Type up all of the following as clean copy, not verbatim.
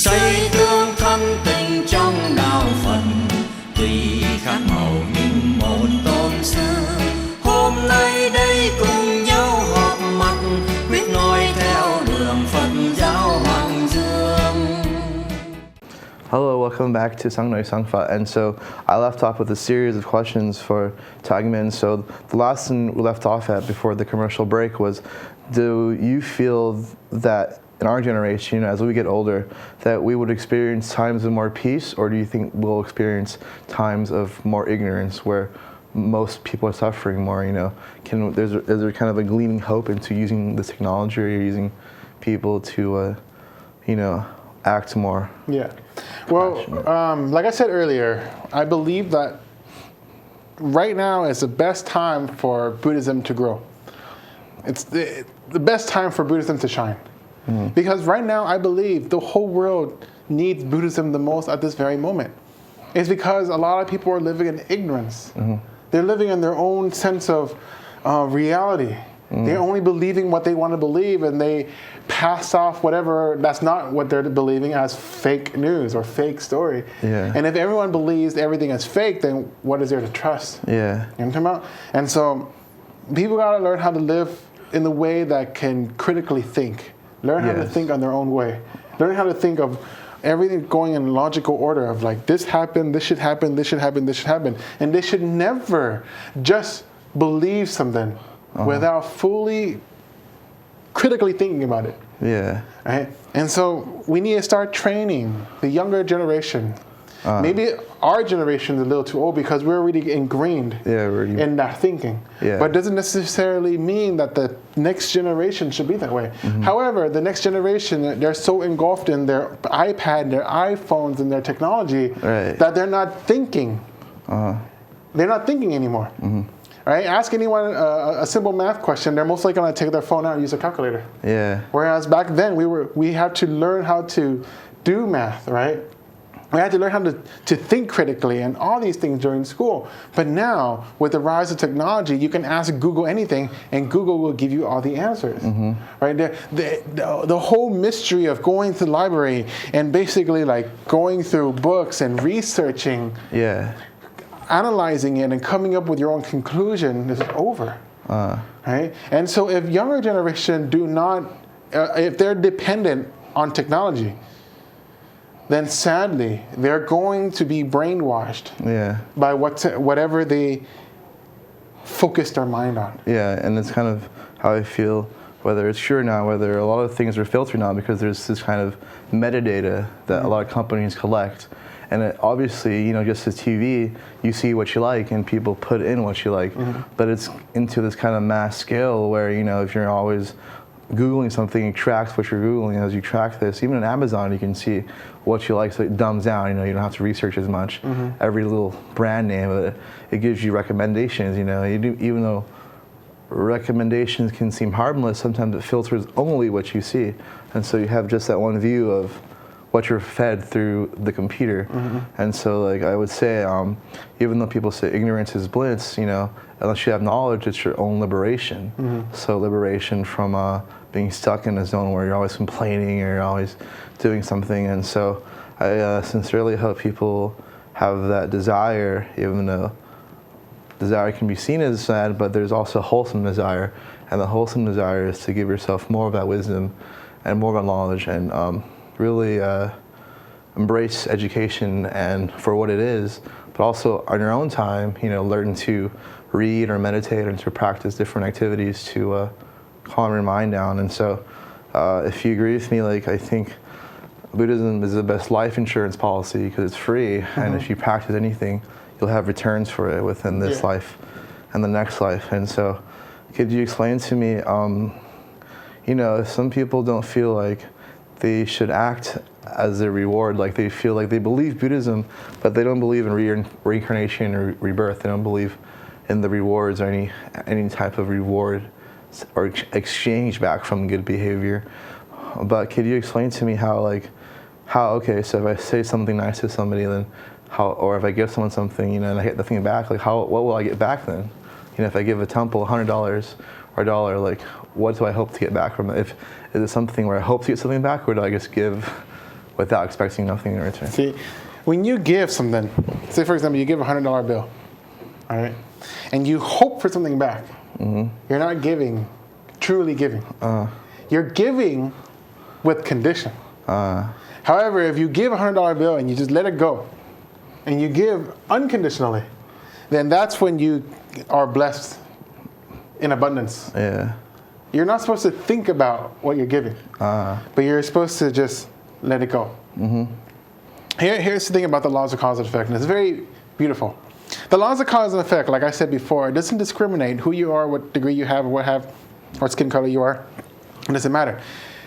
Xây tương thân tình trong đạo Phật, tùy khác màu nhưng một tôn sư. Hôm nay đây cùng nhau họp mặt, quyết noi theo đường Phật giáo Hoàng Dương. Hello, welcome back to Sang Noi Sang Fa. And so I left off with a series of questions for Tagmin. So the last one we left off at before the commercial break was, do you feel that in our generation, as we get older, that we would experience times of more peace, or do you think we'll experience times of more ignorance where most people are suffering more? Is there kind of a gleaming hope into using the technology or using people to, act more? Yeah. Well, like I said earlier, I believe that right now is the best time for Buddhism to grow. It's the best time for Buddhism to shine. Because right now, I believe the whole world needs Buddhism the most at this very moment. It's because a lot of people are living in ignorance. They're living in their own sense of reality. They're only believing what they want to believe, and they pass off whatever that's not what they're believing as fake news or fake story. Yeah. And if everyone believes everything is fake, then what is there to trust? Yeah. You know what I'm talking about? And so people got to learn how to live in the way that can critically think. Learn how to think on their own way. Learn how to think of everything going in logical order of like, this happened, this should happen, this should happen, this should happen. And they should never just believe something without fully critically thinking about it. Yeah. Right? And so we need to start training the younger generation. Maybe our generation is a little too old because we're already ingrained in that thinking. Yeah. But it doesn't necessarily mean that the next generation should be that way. However, the next generation, they're so engulfed in their iPad, their iPhones, and their technology that they're not thinking. They're not thinking anymore. Right? Ask anyone a simple math question, they're most likely going to take their phone out and use a calculator. Yeah. Whereas back then, we had to learn how to do math, right? We had to learn how to think critically and all these things during school. But now, with the rise of technology, you can ask Google anything, and Google will give you all the answers. Right? The whole mystery of going to the library and basically like going through books and researching, analyzing it and coming up with your own conclusion is over. Right? And so if younger generation do not, if they're dependent on technology, then sadly, they're going to be brainwashed by whatever they focus their mind on. Yeah, and it's kind of how I feel, whether it's true or not, whether a lot of things are filtered now because there's this kind of metadata that a lot of companies collect. And it, obviously, just as TV, you see what you like and people put in what you like. But it's into this kind of mass scale where, if you're always Googling something, it tracks what you're Googling. As you track this, even on Amazon, you can see what you like, so it dumbs down. You don't have to research as much. Every little brand name, it gives you recommendations. Even though recommendations can seem harmless, sometimes it filters only what you see, and so you have just that one view of what you're fed through the computer. And so, like I would say, even though people say ignorance is bliss, unless you have knowledge, it's your own liberation. So liberation from being stuck in a zone where you're always complaining or you're always doing something. And so I sincerely hope people have that desire, even though desire can be seen as sad, but there's also wholesome desire. And the wholesome desire is to give yourself more of that wisdom and more of that knowledge, and really embrace education and for what it is, but also on your own time, learn to read or meditate and to practice different activities to calm your mind down. And so if you agree with me, I think Buddhism is the best life insurance policy because it's free, and if you practice anything, you'll have returns for it within this life and the next life. And so could you explain to me, if some people don't feel like they should act as a reward, like they feel like they believe Buddhism, but they don't believe in reincarnation or rebirth. They don't believe in the rewards or any type of reward or exchange back from good behavior. But could you explain to me how, okay, so if I say something nice to somebody, then how, or if I give someone something, and I get nothing back, what will I get back then? If I give a temple $100 or $1, what do I hope to get back from it? Is it something where I hope to get something back, or do I just give without expecting nothing in return. See, when you give something, say for example, you give a $100 bill, all right, and you hope for something back, you're not giving, truly giving. You're giving with condition. However, if you give a $100 bill and you just let it go, and you give unconditionally, then that's when you are blessed in abundance. Yeah. You're not supposed to think about what you're giving, but you're supposed to just let it go. Here's the thing about the laws of cause and effect, and it's very beautiful. The laws of cause and effect, like I said before, it doesn't discriminate who you are, what degree you have, what skin color you are. It doesn't matter.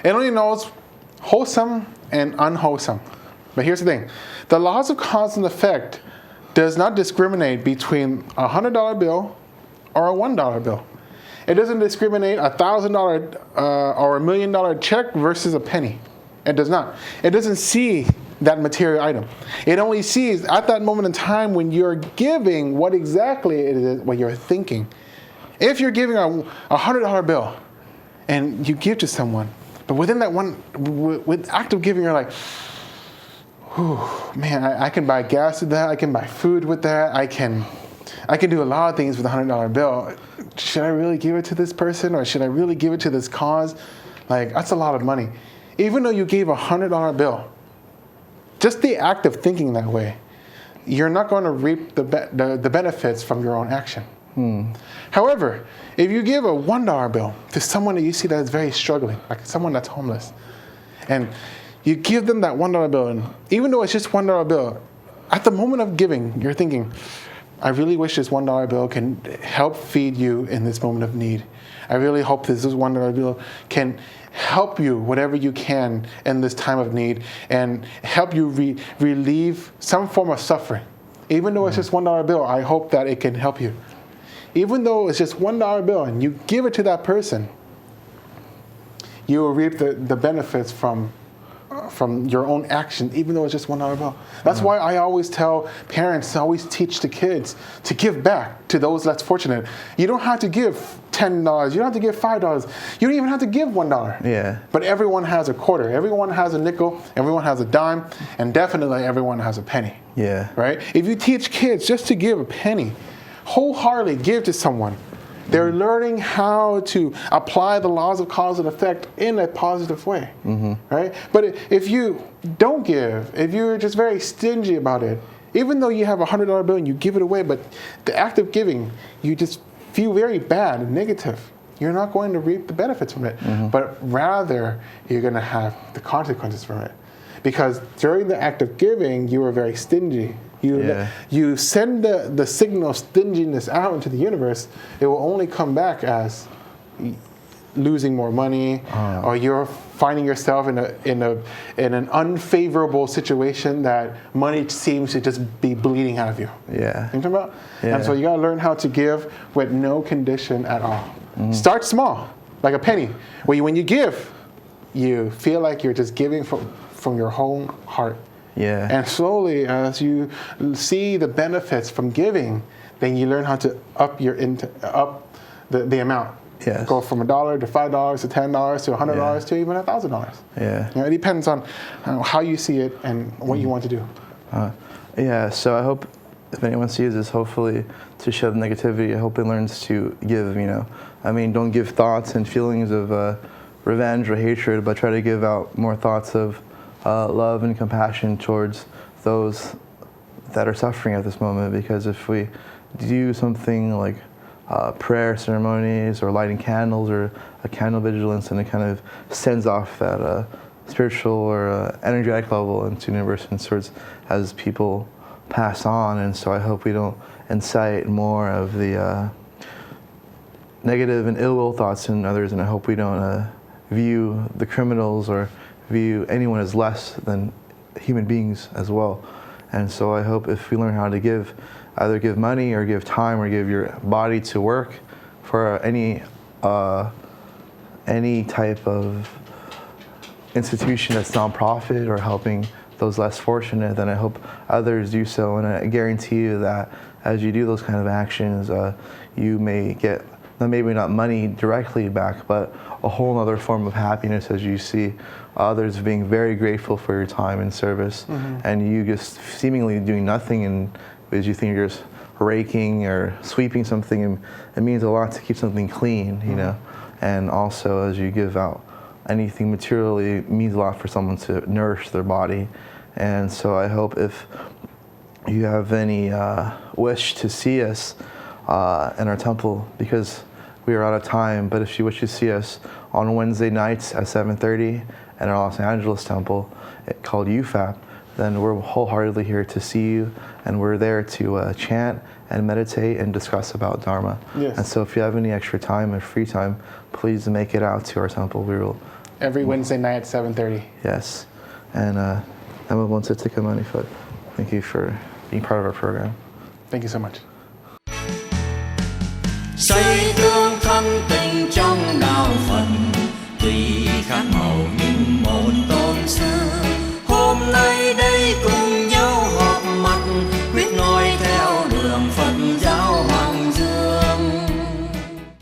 It only knows wholesome and unwholesome. But here's the thing. The laws of cause and effect does not discriminate between a $100 bill or a $1 bill. It doesn't discriminate a $1,000 or $1 million check versus a penny. It does not. It doesn't see that material item. It only sees at that moment in time when you're giving what exactly it is, what you're thinking. If you're giving a $100 bill and you give to someone, but within that one, with act of giving, you're like, whew, man, I can buy gas with that. I can buy food with that. I can do a lot of things with a $100 bill. Should I really give it to this person, or should I really give it to this cause? Like, that's a lot of money. Even though you gave a $100 bill, just the act of thinking that way, you're not going to reap the benefits from your own action. However, if you give a $1 bill to someone that you see that is very struggling, like someone that's homeless, and you give them that $1 bill, and even though it's just $1 bill, at the moment of giving, you're thinking, I really wish this $1 bill can help feed you in this moment of need. I really hope this $1 bill can help you whatever you can in this time of need and help you relieve some form of suffering. Even though it's just $1 bill, I hope that it can help you. Even though it's just $1 bill and you give it to that person, you will reap the benefits from your own action, even though it's just $1 bill. That's why I always tell parents, I always teach the kids to give back to those less fortunate. You don't have to give $10. You don't have to give $5. You don't even have to give $1. Yeah. But everyone has a quarter. Everyone has a nickel. Everyone has a dime. And definitely everyone has a penny. Yeah. Right? If you teach kids just to give a penny, wholeheartedly give to someone, they're learning how to apply the laws of cause and effect in a positive way, right? But if you don't give, if you're just very stingy about it, even though you have a $100 bill and you give it away, but the act of giving, you just feel very bad and negative. You're not going to reap the benefits from it, but rather you're going to have the consequences from it. Because during the act of giving, you were very stingy. You send the signal of stinginess out into the universe, it will only come back as losing more money, or you're finding yourself in an unfavorable situation that money seems to just be bleeding out of you. Yeah. You know what I'm talking about? Yeah. And so you gotta learn how to give with no condition at all. Start small, like a penny. When you give, you feel like you're just giving from your whole heart. Yeah. And slowly, as you see the benefits from giving, then you learn how to up the amount. Yes. Go from $1 to $5 to $10 to $100 to even $1,000. Yeah. It depends on how you see it and what you want to do. Yeah. So I hope if anyone sees this, hopefully to shed negativity, I hope it learns to give. Don't give thoughts and feelings of revenge or hatred, but try to give out more thoughts of love and compassion towards those that are suffering at this moment. Because if we do something like prayer ceremonies or lighting candles or a candle vigilance, and it kind of sends off that spiritual or energetic level into the universe and sorts as people pass on. And so I hope we don't incite more of the negative and ill will thoughts in others, and I hope we don't view the criminals or view anyone as less than human beings as well. And so I hope if we learn how to give, either give money or give time or give your body to work for any type of institution that's nonprofit or helping those less fortunate, then I hope others do so. And I guarantee you that as you do those kind of actions, you may get maybe not money directly back, but a whole other form of happiness as you see others being very grateful for your time and service, and you just seemingly doing nothing, and because you think you're just raking or sweeping something, and it means a lot to keep something clean, you know. And also, as you give out anything materially, it means a lot for someone to nourish their body. And so I hope if you have any wish to see us in our temple, because we are out of time, but if you wish to see us on Wednesday nights at 7:30 in our Los Angeles temple called UFAP, then we're wholeheartedly here to see you, and we're there to chant and meditate and discuss about Dharma. Yes. And so if you have any extra time and free time, please make it out to our temple. We will. Every Wednesday night at 7:30. Yes. And Emma wants to take a money foot. Thank you for being part of our program. Thank you so much. 世間吞定trong đạo Phật, tùy khát màu những một